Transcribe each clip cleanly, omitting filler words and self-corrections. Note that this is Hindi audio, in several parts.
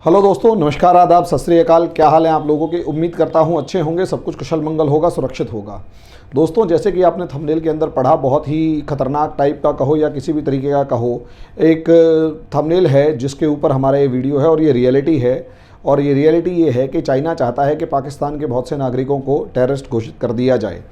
हेलो दोस्तों, नमस्कार, आदाब, सत श्री अकाल। क्या हाल है आप लोगों के? उम्मीद करता हूं अच्छे होंगे, सब कुछ कुशल मंगल होगा, सुरक्षित होगा। दोस्तों, जैसे कि आपने थंबनेल के अंदर पढ़ा, बहुत ही खतरनाक टाइप का कहो या किसी भी तरीके का कहो, एक थंबनेल है जिसके ऊपर हमारा ये वीडियो है और ये रियलिटी है। और ये रियलिटी ये है कि चाइना चाहता है कि पाकिस्तान के बहुत से नागरिकों को टेररिस्ट घोषित कर दिया जाए।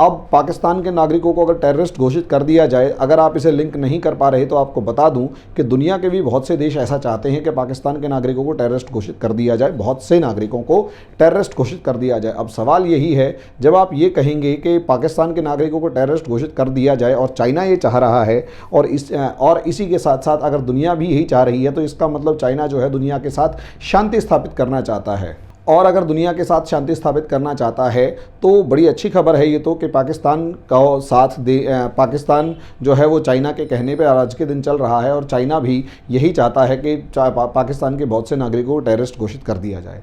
अब पाकिस्तान के नागरिकों को अगर टेररिस्ट घोषित कर दिया जाए, अगर आप इसे लिंक नहीं कर पा रहे तो आपको बता दूं कि दुनिया के भी बहुत से देश ऐसा चाहते हैं कि पाकिस्तान के नागरिकों को टेररिस्ट घोषित कर दिया जाए, बहुत से नागरिकों को टेररिस्ट घोषित कर दिया जाए। अब सवाल यही है, जब आप ये कहेंगे कि पाकिस्तान के नागरिकों को टेररिस्ट घोषित कर दिया जाए और चाइना ये चाह रहा है और इसी के साथ साथ अगर दुनिया भी यही चाह रही है, तो इसका मतलब चाइना जो है दुनिया के साथ शांति स्थापित करना चाहता है। और अगर दुनिया के साथ शांति स्थापित करना चाहता है तो बड़ी अच्छी खबर है ये तो कि पाकिस्तान का साथ पाकिस्तान जो है वो चाइना के कहने पे आज के दिन चल रहा है और चाइना भी यही चाहता है कि पाकिस्तान के बहुत से नागरिकों को टेररिस्ट घोषित कर दिया जाए।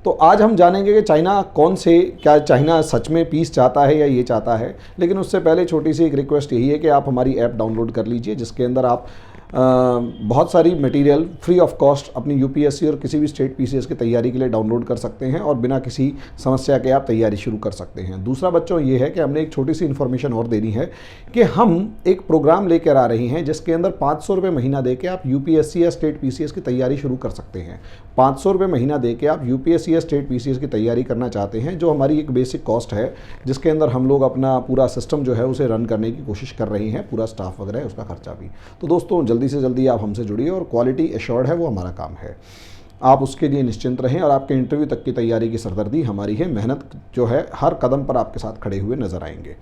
तो आज हम जानेंगे कि चाइना क्या चाइना सच में पीस चाहता है या ये चाहता है। लेकिन उससे पहले छोटी सी एक रिक्वेस्ट यही है कि आप हमारी ऐप डाउनलोड कर लीजिए, जिसके अंदर आप बहुत सारी मटेरियल फ्री ऑफ कॉस्ट अपनी यूपीएससी और किसी भी स्टेट पीसीएस की तैयारी के लिए डाउनलोड कर सकते हैं और बिना किसी समस्या के आप तैयारी शुरू कर सकते हैं। दूसरा बच्चों ये है कि हमने एक छोटी सी इन्फॉर्मेशन और देनी है कि हम एक प्रोग्राम लेकर आ रहे हैं जिसके अंदर 500 रुपये महीना दे के आप यूपीएससी या स्टेट पीसीएस की तैयारी शुरू कर सकते हैं। 500 रुपये महीना दे के आप यूपीएससी या स्टेट पीसीएस की तैयारी करना चाहते हैं, जो हमारी एक बेसिक कॉस्ट है, जिसके अंदर हम लोग अपना पूरा सिस्टम जो है उसे रन करने की कोशिश कर रहे हैं, पूरा स्टाफ वगैरह है, उसका खर्चा भी। तो दोस्तों, जल्दी से जल्दी आप हमसे जुड़िए और क्वालिटी एश्योर्ड है, वो हमारा काम है। आप उसके लिए निश्चिंत रहें और आपके इंटरव्यू तक की तैयारी की सरदर्दी हमारी है। मेहनत जो है हर कदम पर आपके साथ खड़े हुए नजर आएंगे।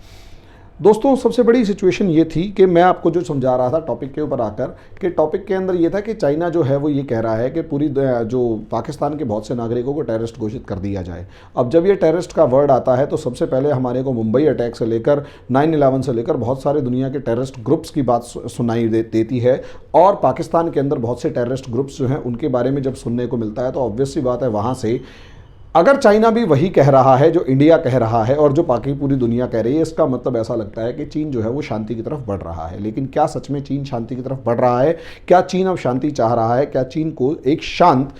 दोस्तों, सबसे बड़ी सिचुएशन ये थी कि मैं आपको जो समझा रहा था टॉपिक के ऊपर आकर, कि टॉपिक के अंदर ये था कि चाइना जो है वो ये कह रहा है कि पूरी जो पाकिस्तान के बहुत से नागरिकों को टेररिस्ट घोषित कर दिया जाए। अब जब ये टेररिस्ट का वर्ड आता है तो सबसे पहले हमारे को मुंबई अटैक से लेकर 9/11 से लेकर बहुत सारे दुनिया के टेररिस्ट ग्रुप्स की बात सुनाई देती है। और पाकिस्तान के अंदर बहुत से टेररिस्ट ग्रुप्स जो हैं उनके बारे में जब सुनने को मिलता है तो ऑब्वियस सी बात है, वहाँ से अगर चाइना भी वही कह रहा है जो इंडिया कह रहा है और जो पूरी दुनिया कह रही है, इसका मतलब ऐसा लगता है कि चीन जो है वो शांति की तरफ बढ़ रहा है। लेकिन क्या सच में चीन शांति की तरफ बढ़ रहा है? क्या चीन अब शांति चाह रहा है? क्या चीन को एक शांत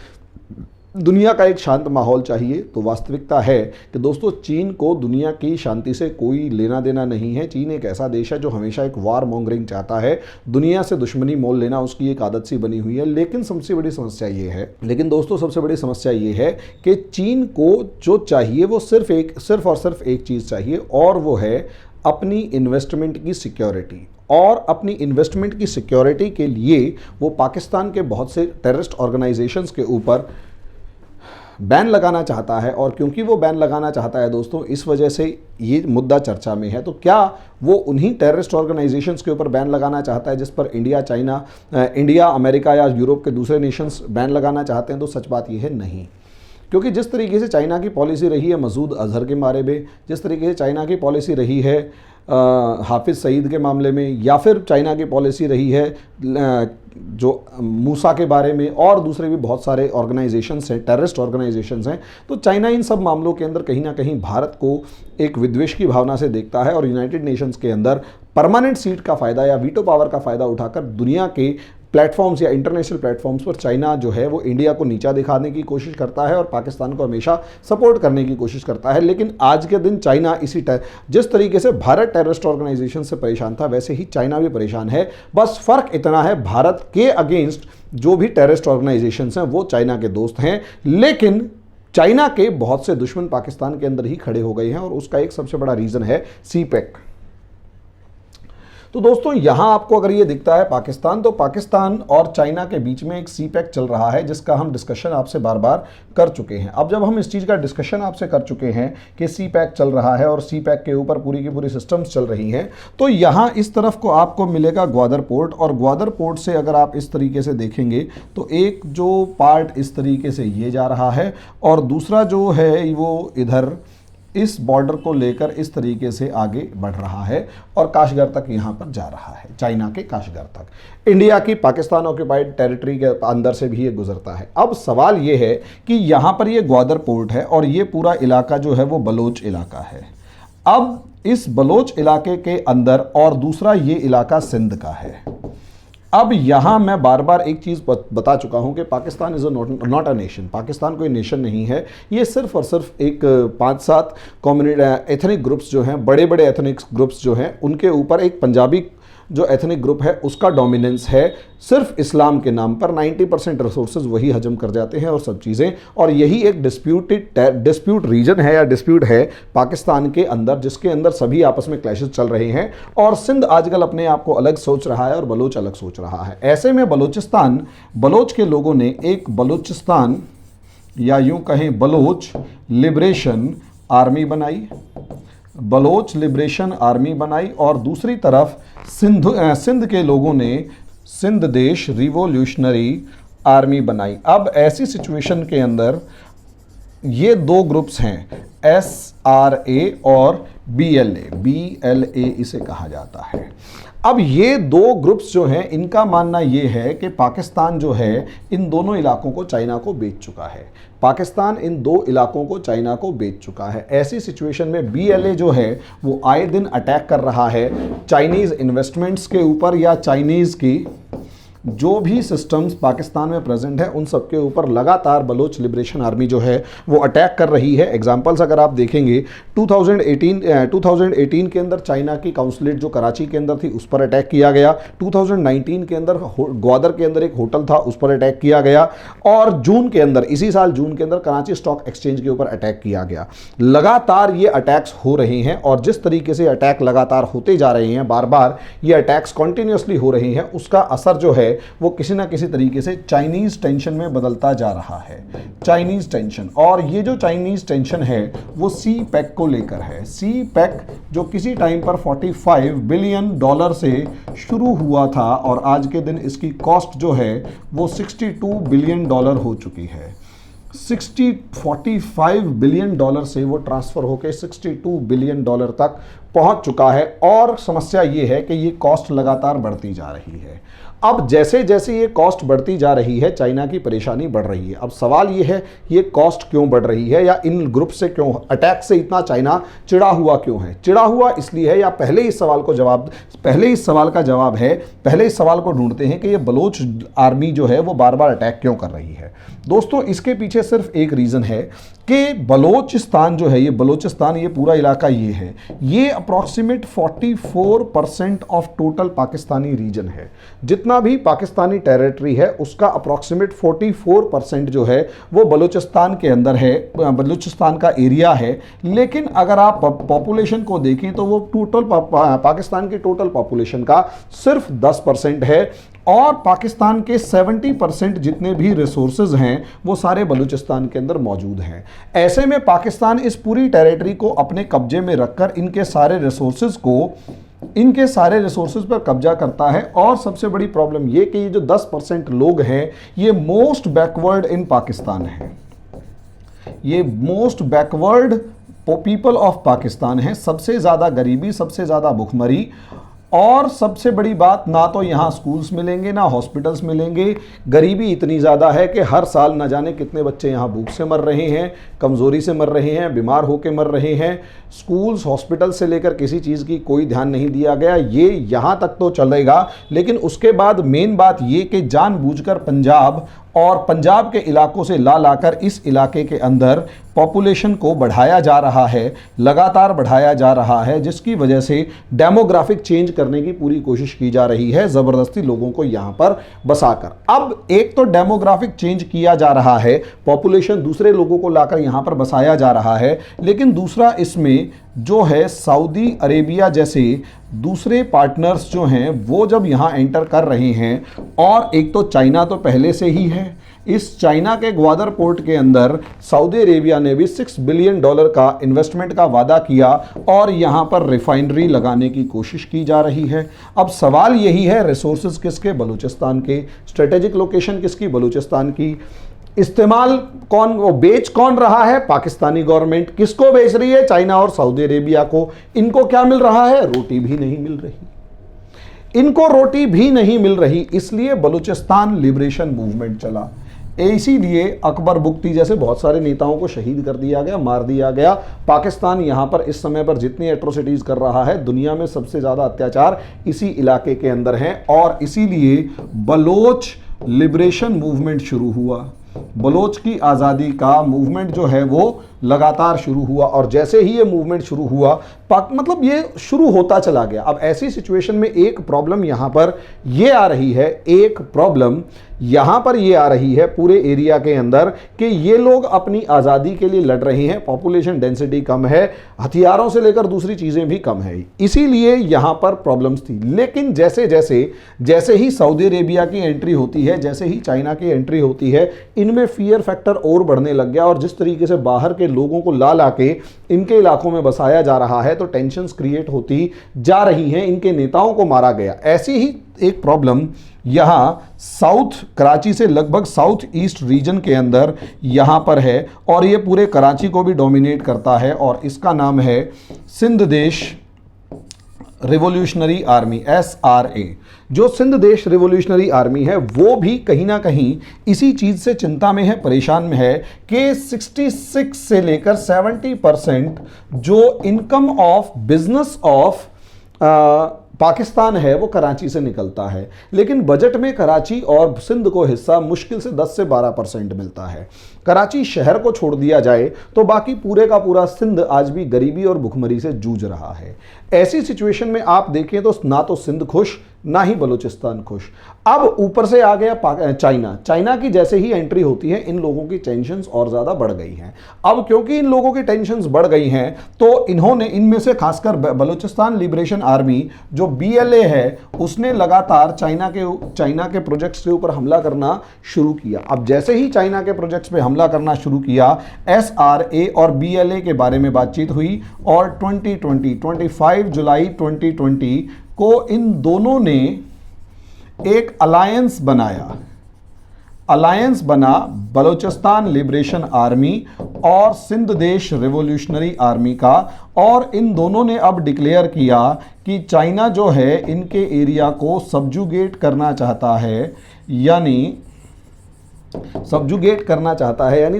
दुनिया का एक शांत माहौल चाहिए? तो वास्तविकता है कि दोस्तों, चीन को दुनिया की शांति से कोई लेना देना नहीं है। चीन एक ऐसा देश है जो हमेशा एक वार मॉन्गरिंग चाहता है, दुनिया से दुश्मनी मोल लेना उसकी एक आदत सी बनी हुई है। लेकिन सबसे बड़ी समस्या ये है सबसे बड़ी समस्या ये है कि चीन को जो चाहिए वो सिर्फ और सिर्फ एक चीज़ चाहिए, और वो है अपनी इन्वेस्टमेंट की सिक्योरिटी। और अपनी इन्वेस्टमेंट की सिक्योरिटी के लिए वो पाकिस्तान के बहुत से टेररिस्ट ऑर्गेनाइजेशंस के ऊपर बैन लगाना चाहता है। और क्योंकि वो बैन लगाना चाहता है दोस्तों, इस वजह से ये मुद्दा चर्चा में है। तो क्या वो उन्हीं टेररिस्ट ऑर्गेनाइजेशंस के ऊपर बैन लगाना चाहता है जिस पर इंडिया, अमेरिका या यूरोप के दूसरे नेशंस बैन लगाना चाहते हैं? तो सच बात ये है, नहीं। क्योंकि जिस तरीके से चाइना की पॉलिसी रही है मसूद अजहर के बारे में, जिस तरीके से चाइना की पॉलिसी रही है हाफिज़ सईद के मामले में, या फिर चाइना की पॉलिसी रही है जो मूसा के बारे में, और दूसरे भी बहुत सारे ऑर्गेनाइजेशंस हैं, टेररिस्ट ऑर्गेनाइजेशंस हैं, तो चाइना इन सब मामलों के अंदर कहीं ना कहीं भारत को एक विद्वेष की भावना से देखता है और यूनाइटेड नेशंस के अंदर परमानेंट सीट का फ़ायदा या वीटो पावर का फ़ायदा उठाकर दुनिया के प्लेटफॉर्म्स या इंटरनेशनल प्लेटफॉर्म्स पर चाइना जो है वो इंडिया को नीचा दिखाने की कोशिश करता है और पाकिस्तान को हमेशा सपोर्ट करने की कोशिश करता है। लेकिन आज के दिन चाइना जिस तरीके से भारत टेररिस्ट ऑर्गेनाइजेशन से परेशान था, वैसे ही चाइना भी परेशान है। बस फ़र्क इतना है, भारत के अगेंस्ट जो भी टेररिस्ट ऑर्गेनाइजेशंस हैं वो चाइना के दोस्त हैं, लेकिन चाइना के बहुत से दुश्मन पाकिस्तान के अंदर ही खड़े हो गए हैं। और उसका एक सबसे बड़ा रीज़न है सीपेक। तो दोस्तों, यहाँ आपको अगर ये दिखता है पाकिस्तान, तो पाकिस्तान और चाइना के बीच में एक सीपेक चल रहा है, जिसका हम डिस्कशन आपसे बार बार कर चुके हैं। अब जब हम इस चीज़ का डिस्कशन आपसे कर चुके हैं कि सीपेक चल रहा है और सीपेक के ऊपर पूरी की पूरी सिस्टम्स चल रही हैं, तो यहाँ इस तरफ को आपको मिलेगा ग्वादर पोर्ट। और ग्वादर पोर्ट से अगर आप इस तरीके से देखेंगे तो एक जो पार्ट इस तरीके से ये जा रहा है और दूसरा जो है वो इधर इस बॉर्डर को लेकर इस तरीके से आगे बढ़ रहा है और काशगर तक यहाँ पर जा रहा है, चाइना के काशगर तक। इंडिया की पाकिस्तान ऑक्यूपाइड टेरिटरी के अंदर से भी ये गुजरता है। अब सवाल ये है कि यहाँ पर ये ग्वादर पोर्ट है और ये पूरा इलाका जो है वो बलोच इलाका है। अब इस बलोच इलाके के अंदर और दूसरा ये इलाका सिंध का है। अब यहाँ मैं बार बार एक चीज़ बता चुका हूँ कि Pakistan is not a nation. Pakistan कोई नेशन नहीं है, ये सिर्फ और सिर्फ एक 5-7 कम्युनिटी एथनिक ग्रुप्स जो हैं, बड़े बड़े एथनिक ग्रुप्स जो हैं, उनके ऊपर एक पंजाबी जो एथनिक ग्रुप है उसका डोमिनेंस है सिर्फ इस्लाम के नाम पर। 90% रिसोर्सेज वही हजम कर जाते हैं और सब चीज़ें, और यही एक डिस्प्यूट रीजन है या डिस्प्यूट है पाकिस्तान के अंदर, जिसके अंदर सभी आपस में क्लैशेस चल रहे हैं। और सिंध आजकल अपने आप को अलग सोच रहा है और बलोच अलग सोच रहा है। ऐसे में बलोचिस्तान, बलोच के लोगों ने एक बलोचिस्तान या यूं कहें बलोच लिबरेशन आर्मी बनाई, बलोच लिबरेशन आर्मी बनाई, और दूसरी तरफ सिंध के लोगों ने सिंध देश रिवोल्यूशनरी आर्मी बनाई। अब ऐसी सिचुएशन के अंदर ये दो ग्रुप्स हैं, SRA और BLA इसे कहा जाता है। अब ये दो ग्रुप्स जो हैं, इनका मानना ये है कि पाकिस्तान जो है इन दोनों इलाकों को चाइना को बेच चुका है। पाकिस्तान इन दो इलाकों को चाइना को बेच चुका है। ऐसी सिचुएशन में BLA जो है वो आए दिन अटैक कर रहा है चाइनीज़ इन्वेस्टमेंट्स के ऊपर, या चाइनीज़ की जो भी सिस्टम्स पाकिस्तान में प्रेजेंट है उन सब के ऊपर लगातार बलोच लिबरेशन आर्मी जो है वो अटैक कर रही है। एग्जांपल्स अगर आप देखेंगे 2018 के अंदर चाइना की काउंसलेट जो कराची के अंदर थी उस पर अटैक किया गया। 2019 के अंदर ग्वादर के अंदर एक होटल था उस पर अटैक किया गया, और जून के अंदर, इसी साल जून के अंदर कराची स्टॉक एक्सचेंज के ऊपर अटैक किया गया। लगातार ये अटैक्स हो रहे हैं, और जिस तरीके से अटैक लगातार होते जा रहे हैं, बार बार ये अटैक्स कॉन्टिन्यूसली हो रहे हैं, उसका असर जो है वो किसी ना किसी तरीके से चाइनीज टेंशन में बदलता जा रहा है। चाइनीज टेंशन, और ये जो चाइनीज टेंशन है वो CPEC को लेकर है। CPEC जो किसी टाइम पर $45 बिलियन से शुरू हुआ था, और आज के दिन इसकी कॉस्ट जो है वो $62 बिलियन हो चुकी है। 45 बिलियन से वो ट्रांसफर होकर $62 बिलियन तक पहुंच चुका है। और समस्या ये है कि ये कॉस्ट लगातार बढ़ती जा रही है। अब जैसे जैसे ये कॉस्ट बढ़ती जा रही है, चाइना की परेशानी बढ़ रही है। अब सवाल ये है, ये कॉस्ट क्यों बढ़ रही है, या इन ग्रुप से क्यों, अटैक से इतना चाइना चिढ़ा हुआ क्यों है? चिढ़ा हुआ इसलिए है, या पहले इस सवाल का जवाब है, पहले इस सवाल को ढूंढते हैं कि ये बलोच आर्मी जो है वो बार बार अटैक क्यों कर रही है। दोस्तों, इसके पीछे सिर्फ एक रीज़न है कि बलोचिस्तान जो है, ये बलोचिस्तान, ये पूरा इलाका ये है, ये approximate 44% of total Pakistani region है। जितना भी पाकिस्तानी टेरिटरी है उसका अप्रॉक्सीमेट 44% जो है वो बलोचिस्तान के अंदर है, बलोचिस्तान का एरिया है। लेकिन अगर आप पॉपुलेशन को देखें तो वो टोटल पाकिस्तान की टोटल पॉपुलेशन का सिर्फ 10% है, और पाकिस्तान के 70% जितने भी रिसोर्सेज हैं वो सारे बलूचिस्तान के अंदर मौजूद हैं। ऐसे में पाकिस्तान इस पूरी टेरिटरी को अपने कब्जे में रखकर इनके सारे रिसोर्सेज पर कब्जा करता है। और सबसे बड़ी प्रॉब्लम ये कि ये जो 10% लोग हैं ये मोस्ट बैकवर्ड इन पाकिस्तान है, ये most backward people of Pakistan है। सबसे ज़्यादा गरीबी, सबसे ज़्यादा भुखमरी, और सबसे बड़ी बात, ना तो यहाँ स्कूल्स मिलेंगे ना हॉस्पिटल्स मिलेंगे। गरीबी इतनी ज़्यादा है कि हर साल न जाने कितने बच्चे यहाँ भूख से मर रहे हैं, कमज़ोरी से मर रहे हैं, बीमार होकर मर रहे हैं। स्कूल्स, हॉस्पिटल से लेकर किसी चीज़ की कोई ध्यान नहीं दिया गया। ये यहाँ तक तो चलेगा, लेकिन उसके बाद मेन बात ये कि जानबूझकर पंजाब और पंजाब के इलाकों से लाकर इस इलाके के अंदर पॉपुलेशन को बढ़ाया जा रहा है, लगातार बढ़ाया जा रहा है, जिसकी वजह से डेमोग्राफिक चेंज करने की पूरी कोशिश की जा रही है, ज़बरदस्ती लोगों को यहाँ पर बसाकर। अब एक तो डेमोग्राफिक चेंज किया जा रहा है, पॉपुलेशन दूसरे लोगों को लाकर यहाँ पर बसाया जा रहा है, लेकिन दूसरा इसमें जो है सऊदी अरेबिया जैसे दूसरे पार्टनर्स जो हैं वो जब यहाँ एंटर कर रहे हैं, और एक तो चाइना तो पहले से ही है, इस चाइना के ग्वादर पोर्ट के अंदर सऊदी अरेबिया ने भी $6 बिलियन का इन्वेस्टमेंट का वादा किया, और यहाँ पर रिफाइनरी लगाने की कोशिश की जा रही है। अब सवाल यही है, रिसोर्सेज किसके? बलूचिस्तान के। स्ट्रेटेजिक लोकेशन किसकी? बलूचिस्तान की। इस्तेमाल कौन, वो बेच कौन रहा है? पाकिस्तानी गवर्नमेंट। किसको बेच रही है? चाइना और सऊदी अरेबिया को। इनको क्या मिल रहा है? रोटी भी नहीं मिल रही, इनको रोटी भी नहीं मिल रही। इसलिए बलूचिस्तान लिबरेशन मूवमेंट चला। इसीलिए अकबर बुख्ती जैसे बहुत सारे नेताओं को शहीद कर दिया गया, मार दिया गया। पाकिस्तान यहाँ पर इस समय पर जितनी एट्रोसिटीज़ कर रहा है, दुनिया में सबसे ज़्यादा अत्याचार इसी इलाके के अंदर हैं। और इसीलिए बलोच लिबरेशन मूवमेंट शुरू हुआ। बलोच की आज़ादी का मूवमेंट जो है वो लगातार शुरू हुआ, और जैसे ही ये मूवमेंट शुरू हुआ मतलब ये शुरू होता चला गया। अब ऐसी सिचुएशन में एक प्रॉब्लम यहाँ पर ये आ रही है, एक प्रॉब्लम यहाँ पर ये आ रही है पूरे एरिया के अंदर कि ये लोग अपनी आज़ादी के लिए लड़ रहे हैं, पॉपुलेशन डेंसिटी कम है, हथियारों से लेकर दूसरी चीज़ें भी कम है, इसीलिए यहाँ पर प्रॉब्लम्स थी। लेकिन जैसे ही सऊदी अरेबिया की एंट्री होती है, जैसे ही चाइना की एंट्री होती है, इनमें फियर फैक्टर और बढ़ने लग गया, और जिस तरीके से बाहर के लोगों को ला के इनके इलाकों में बसाया जा रहा है, तो टेंशन्स क्रिएट होती जा रही हैं, इनके नेताओं को मारा गया। ऐसी ही एक प्रॉब्लम यहाँ साउथ कराची से लगभग साउथ ईस्ट रीजन के अंदर यहाँ पर है, और ये पूरे कराची को भी डोमिनेट करता है, और इसका नाम है सिंध देश रिवॉल्यूशनरी आर्मी, SRA। जो सिंध देश रिवॉल्यूशनरी आर्मी है वो भी कहीं ना कहीं इसी चीज़ से चिंता में है, परेशान में है कि 66 से लेकर 70% जो income of business of Pakistan है वो कराची से निकलता है, लेकिन बजट में कराची और सिंध को हिस्सा मुश्किल से 10 से 12% मिलता है। कराची शहर को छोड़ दिया जाए तो बाकी पूरे का पूरा सिंध आज भी गरीबी और भुखमरी से जूझ रहा है। ऐसी सिचुएशन में आप देखें तो ना तो सिंध खुश, ना ही बलूचिस्तान खुश। अब ऊपर से आ गया चाइना की जैसे ही एंट्री होती है, इन लोगों की टेंशन्स और ज़्यादा बढ़ गई हैं। अब क्योंकि इन लोगों की टेंशन्स बढ़ गई हैं तो इन्होंने, इनमें से खासकर बलूचिस्तान लिबरेशन आर्मी जो BLA है, उसने लगातार चाइना के प्रोजेक्ट्स के ऊपर हमला करना शुरू किया। अब जैसे ही चाइना के प्रोजेक्ट्स पे हमला करना शुरू किया, SRA और BLA के बारे में बातचीत हुई, और 25 जुलाई 2020 को इन दोनों ने एक अलायंस बना बलूचिस्तान लिबरेशन आर्मी और सिंध देश रिवॉल्यूशनरी आर्मी का, और इन दोनों ने अब डिक्लेयर किया कि चाइना जो है इनके एरिया को सब्जुगेट करना चाहता है, यानी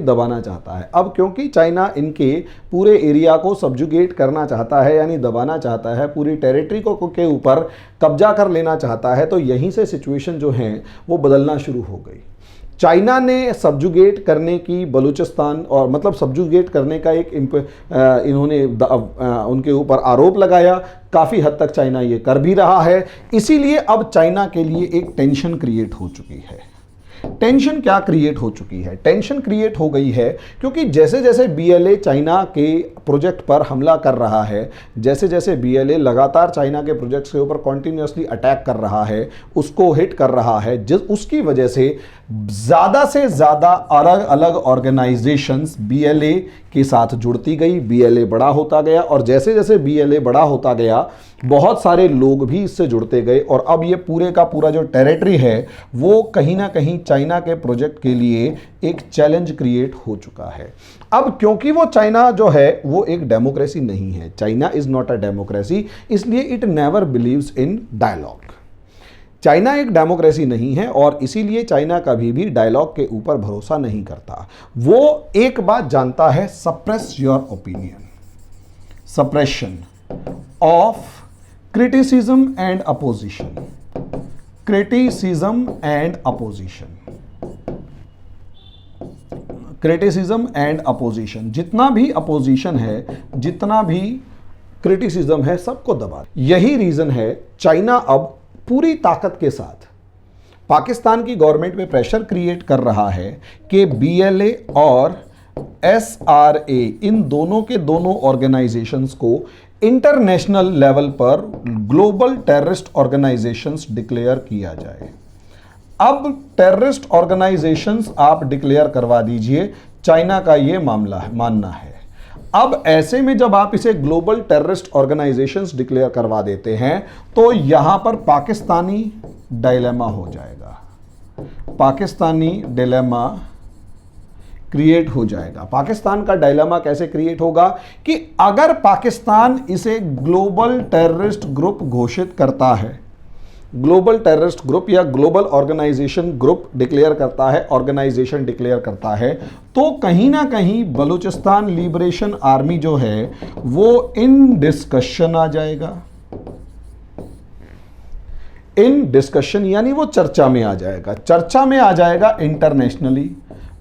दबाना चाहता है। अब क्योंकि चाइना इनके पूरे एरिया को सब्जुगेट करना चाहता है यानी दबाना चाहता है, पूरी टेरिटरी को के ऊपर कब्जा कर लेना चाहता है, तो यहीं से सिचुएशन जो है वो बदलना शुरू हो गई। चाइना ने सब्जुगेट करने की बलूचिस्तान और मतलब सब्जुगेट करने का एक इन्होंने उनके ऊपर आरोप लगाया। काफ़ी हद तक चाइना ये कर भी रहा है, इसीलिए अब चाइना के लिए एक टेंशन क्रिएट हो चुकी है। टेंशन क्या क्रिएट हो चुकी है? टेंशन क्रिएट हो गई है क्योंकि जैसे जैसे BLA चाइना के प्रोजेक्ट पर हमला कर रहा है, जैसे जैसे BLA लगातार चाइना के प्रोजेक्ट्स के ऊपर कॉन्टिन्यूसली अटैक कर रहा है, उसको हिट कर रहा है, उसकी वजह से ज़्यादा अलग अलग ऑर्गेनाइजेशंस BLA के साथ जुड़ती गई, BLA बड़ा होता गया, और जैसे जैसे BLA बड़ा होता गया बहुत सारे लोग भी इससे जुड़ते गए, और अब ये पूरे का पूरा जो टेरिटरी है वो कहीं ना कहीं चाइना के प्रोजेक्ट के लिए एक चैलेंज क्रिएट हो चुका है। अब क्योंकि वो चाइना जो है वो एक डेमोक्रेसी नहीं है, China is not a democracy, इसलिए it never believes in dialogue. China एक डेमोक्रेसी नहीं है और इसीलिए चाइना कभी भी डायलॉग के ऊपर भरोसा नहीं करता। वो एक बात जानता है, suppress your opinion, suppression of criticism and opposition, criticism and opposition, criticism and opposition. जितना भी अपोजिशन है, जितना भी क्रिटिसिज्म है, सबको दबा। यही रीजन है चाइना अब पूरी ताकत के साथ पाकिस्तान की गवर्नमेंट पे प्रेशर क्रिएट कर रहा है कि BLA और SRA इन दोनों के दोनों ऑर्गेनाइजेशंस को इंटरनेशनल लेवल पर ग्लोबल टेररिस्ट ऑर्गेनाइजेशंस डिक्लेयर किया जाए। अब टेररिस्ट ऑर्गेनाइजेशंस आप डिक्लेयर करवा दीजिए, चाइना का ये मानना है। अब ऐसे में जब आप इसे ग्लोबल टेररिस्ट ऑर्गेनाइजेशंस डिक्लेयर करवा देते हैं तो यहां पर पाकिस्तानी डायलेमा हो जाएगा, पाकिस्तानी डिलेमा क्रिएट हो जाएगा। पाकिस्तान का डायलेमा कैसे क्रिएट होगा कि अगर पाकिस्तान इसे ग्लोबल टेररिस्ट ग्रुप घोषित करता है ग्लोबल टेररिस्ट ग्रुप या ग्लोबल ऑर्गेनाइजेशन ग्रुप डिक्लेयर करता है, ऑर्गेनाइजेशन डिक्लेयर करता है, तो कहीं ना कहीं बलूचिस्तान लिबरेशन आर्मी जो है वो इन डिस्कशन आ जाएगा। इन डिस्कशन यानी वो चर्चा में आ जाएगा, चर्चा में आ जाएगा इंटरनेशनली।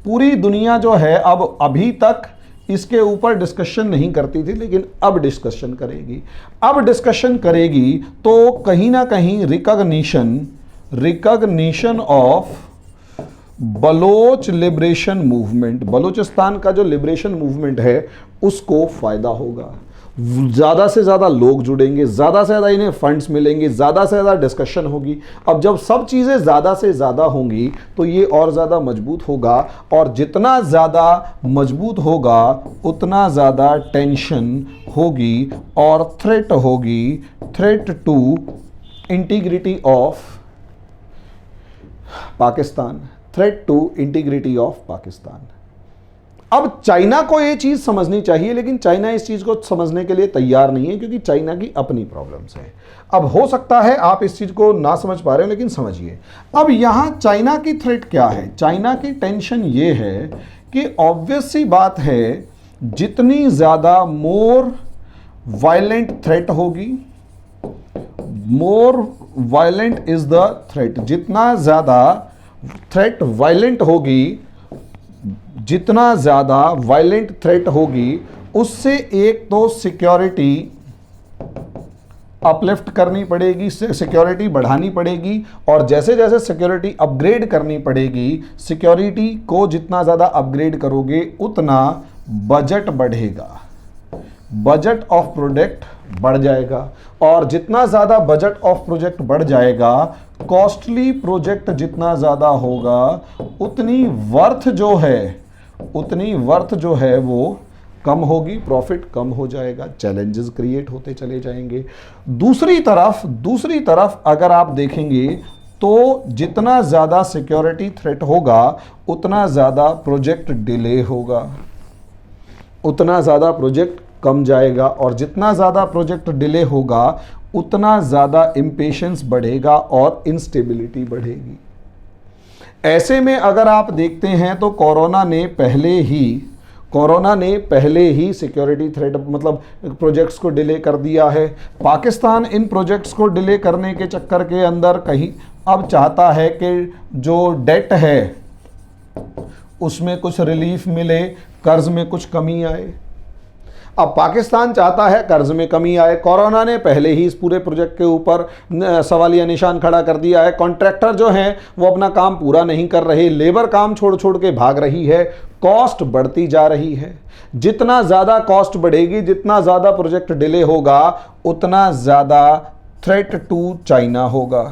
पूरी दुनिया जो है अब अभी तक इसके ऊपर डिस्कशन नहीं करती थी, लेकिन अब डिस्कशन करेगी। अब डिस्कशन करेगी तो कहीं ना कहीं recognition of Baloch liberation movement, Balochistan का जो लिबरेशन मूवमेंट है उसको फायदा होगा। ज़्यादा से ज़्यादा लोग जुड़ेंगे, ज़्यादा से ज़्यादा इन्हें फंड्स मिलेंगे, ज़्यादा से ज़्यादा डिस्कशन होगी। अब जब सब चीज़ें ज़्यादा से ज़्यादा होंगी तो ये और ज़्यादा मजबूत होगा, और जितना ज़्यादा मजबूत होगा उतना ज़्यादा टेंशन होगी और थ्रेट होगी, threat to integrity of Pakistan, threat to integrity of Pakistan. अब चाइना को ये चीज़ समझनी चाहिए, लेकिन चाइना इस चीज़ को समझने के लिए तैयार नहीं है, क्योंकि चाइना की अपनी प्रॉब्लम्स है। अब हो सकता है आप इस चीज़ को ना समझ पा रहे हो, लेकिन समझिए। अब यहाँ चाइना की थ्रेट क्या है? चाइना की टेंशन ये है कि ऑब्वियस सी बात है, जितनी ज़्यादा मोर वायलेंट थ्रेट होगी, more violent is the threat, जितना ज़्यादा थ्रेट वायलेंट होगी, जितना ज़्यादा वायलेंट थ्रेट होगी, उससे एक तो सिक्योरिटी अपलिफ्ट करनी पड़ेगी, सिक्योरिटी बढ़ानी पड़ेगी, और जैसे जैसे सिक्योरिटी अपग्रेड करनी पड़ेगी, सिक्योरिटी को जितना ज़्यादा अपग्रेड करोगे उतना बजट बढ़ेगा, बजट ऑफ प्रोजेक्ट बढ़ जाएगा, और जितना ज़्यादा बजट ऑफ प्रोजेक्ट बढ़ जाएगा, कॉस्टली प्रोजेक्ट जितना ज़्यादा होगा, उतनी वर्थ जो है वो कम होगी, प्रॉफिट कम हो जाएगा, चैलेंजेस क्रिएट होते चले जाएंगे। दूसरी तरफ अगर आप देखेंगे तो जितना ज़्यादा सिक्योरिटी थ्रेट होगा उतना ज़्यादा प्रोजेक्ट डिले होगा, उतना ज़्यादा प्रोजेक्ट कम जाएगा, और जितना ज़्यादा प्रोजेक्ट डिले होगा उतना ज़्यादा इम्पेशेंस बढ़ेगा और इंस्टेबिलिटी बढ़ेगी। ऐसे में अगर आप देखते हैं तो कोरोना ने पहले ही सिक्योरिटी थ्रेट मतलब प्रोजेक्ट्स को डिले कर दिया है। पाकिस्तान इन प्रोजेक्ट्स को डिले करने के चक्कर के अंदर कहीं अब चाहता है कि जो डेट है उसमें कुछ रिलीफ मिले, कर्ज में कुछ कमी आए। अब पाकिस्तान चाहता है कर्ज में कमी आए। कोरोना ने पहले ही इस पूरे प्रोजेक्ट के ऊपर सवालिया निशान खड़ा कर दिया है। कॉन्ट्रैक्टर जो हैं वो अपना काम पूरा नहीं कर रहे, लेबर काम छोड़ छोड़ के भाग रही है, कॉस्ट बढ़ती जा रही है। जितना ज़्यादा कॉस्ट बढ़ेगी, जितना ज़्यादा प्रोजेक्ट डिले होगा, उतना ज़्यादा थ्रेट टू चाइना होगा,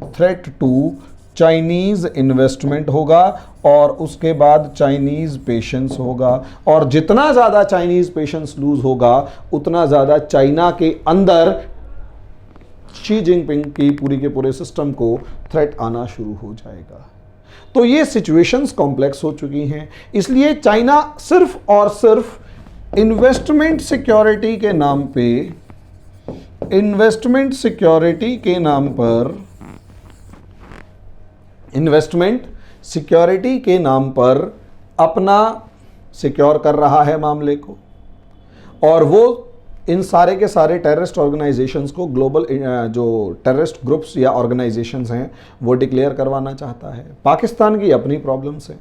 थ्रेट टू चाइनीज़ इन्वेस्टमेंट होगा, और उसके बाद चाइनीज़ पेशेंस होगा, और जितना ज़्यादा चाइनीज़ पेशेंस लूज होगा उतना ज़्यादा चाइना के अंदर शी जिनपिंग की पूरी के पूरे सिस्टम को थ्रेट आना शुरू हो जाएगा। तो ये सिचुएशंस कॉम्प्लेक्स हो चुकी हैं। इसलिए चाइना सिर्फ और सिर्फ इन्वेस्टमेंट सिक्योरिटी के नाम पे, इन्वेस्टमेंट सिक्योरिटी के नाम पर, इन्वेस्टमेंट सिक्योरिटी के नाम पर अपना सिक्योर कर रहा है मामले को, और वो इन सारे के सारे टेररिस्ट ऑर्गेनाइजेशंस को, ग्लोबल जो टेररिस्ट ग्रुप्स या ऑर्गेनाइजेशंस हैं, वो डिक्लेयर करवाना चाहता है। पाकिस्तान की अपनी प्रॉब्लम्स हैं।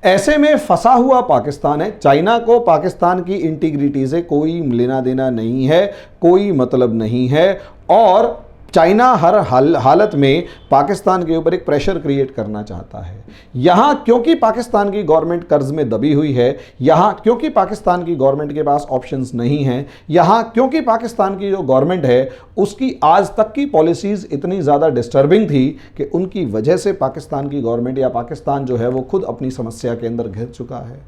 ऐसे में फंसा हुआ पाकिस्तान है। चाइना को पाकिस्तान की इंटीग्रिटी से कोई लेना देना नहीं है, कोई मतलब नहीं है, और चाइना हर हालत में पाकिस्तान के ऊपर एक प्रेशर क्रिएट करना चाहता है। यहाँ क्योंकि पाकिस्तान की गवर्नमेंट कर्ज में दबी हुई है, यहाँ क्योंकि पाकिस्तान की गवर्नमेंट के पास ऑप्शंस नहीं हैं, यहाँ क्योंकि पाकिस्तान की जो गवर्नमेंट है उसकी आज तक की पॉलिसीज़ इतनी ज़्यादा डिस्टर्बिंग थी कि उनकी वजह से पाकिस्तान की गवर्नमेंट या पाकिस्तान जो है वो खुद अपनी समस्या के अंदर घिर चुका है।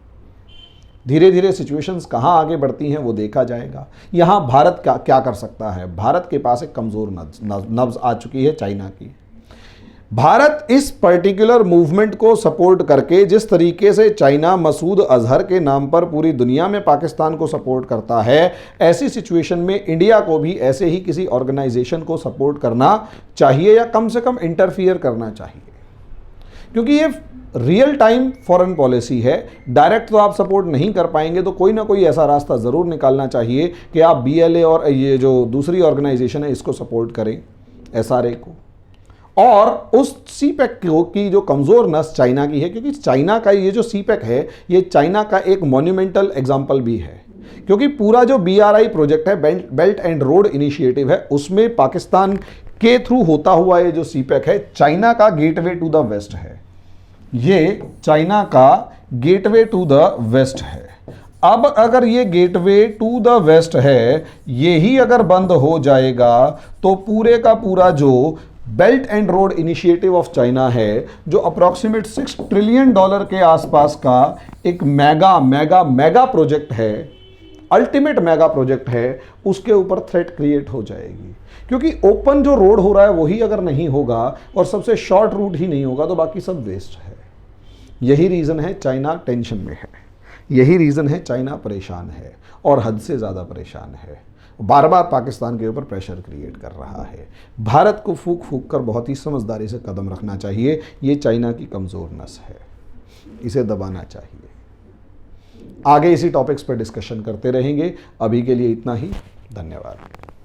धीरे धीरे सिचुएशंस कहाँ आगे बढ़ती हैं वो देखा जाएगा। यहाँ भारत क्या कर सकता है? भारत के पास एक कमज़ोर नब्ज़ आ चुकी है चाइना की। भारत इस पर्टिकुलर मूवमेंट को सपोर्ट करके जिस तरीके से चाइना मसूद अजहर के नाम पर पूरी दुनिया में पाकिस्तान को सपोर्ट करता है, ऐसी सिचुएशन में इंडिया को भी ऐसे ही किसी ऑर्गेनाइजेशन को सपोर्ट करना चाहिए या कम से कम इंटरफियर करना चाहिए, क्योंकि ये रियल टाइम फॉरेन पॉलिसी है। डायरेक्ट तो आप सपोर्ट नहीं कर पाएंगे, तो कोई ना कोई ऐसा रास्ता ज़रूर निकालना चाहिए कि आप BLA और ये जो दूसरी ऑर्गेनाइजेशन है इसको सपोर्ट करें, SRA को, और उस CPEC की जो कमज़ोर नस चाइना की है, क्योंकि चाइना का ये जो CPEC है ये चाइना का एक मॉन्यूमेंटल एग्जाम्पल भी है, क्योंकि पूरा जो BRI प्रोजेक्ट है, बेल्ट एंड रोड इनिशिएटिव है, उसमें पाकिस्तान के थ्रू होता हुआ ये जो CPEC है चाइना का गेटवे टू द वेस्ट है। ये चाइना का गेटवे टू द वेस्ट है। अब अगर ये गेटवे टू द वेस्ट है, ये ही अगर बंद हो जाएगा तो पूरे का पूरा जो belt and road initiative of China है, जो अप्रॉक्सीमेट $6 ट्रिलियन के आसपास का एक मेगा प्रोजेक्ट है, अल्टीमेट मेगा प्रोजेक्ट है, उसके ऊपर थ्रेट क्रिएट हो जाएगी। क्योंकि ओपन जो रोड हो रहा है वही अगर नहीं होगा और सबसे शॉर्ट रूट ही नहीं होगा तो बाकी सब वेस्ट है। यही रीज़न है चाइना टेंशन में है, यही रीज़न है चाइना परेशान है और हद से ज़्यादा परेशान है, बार बार पाकिस्तान के ऊपर प्रेशर क्रिएट कर रहा है। भारत को फूक फूक कर बहुत ही समझदारी से कदम रखना चाहिए। ये चाइना की कमज़ोर नस है, इसे दबाना चाहिए। आगे इसी टॉपिक्स पर डिस्कशन करते रहेंगे। अभी के लिए इतना ही, धन्यवाद।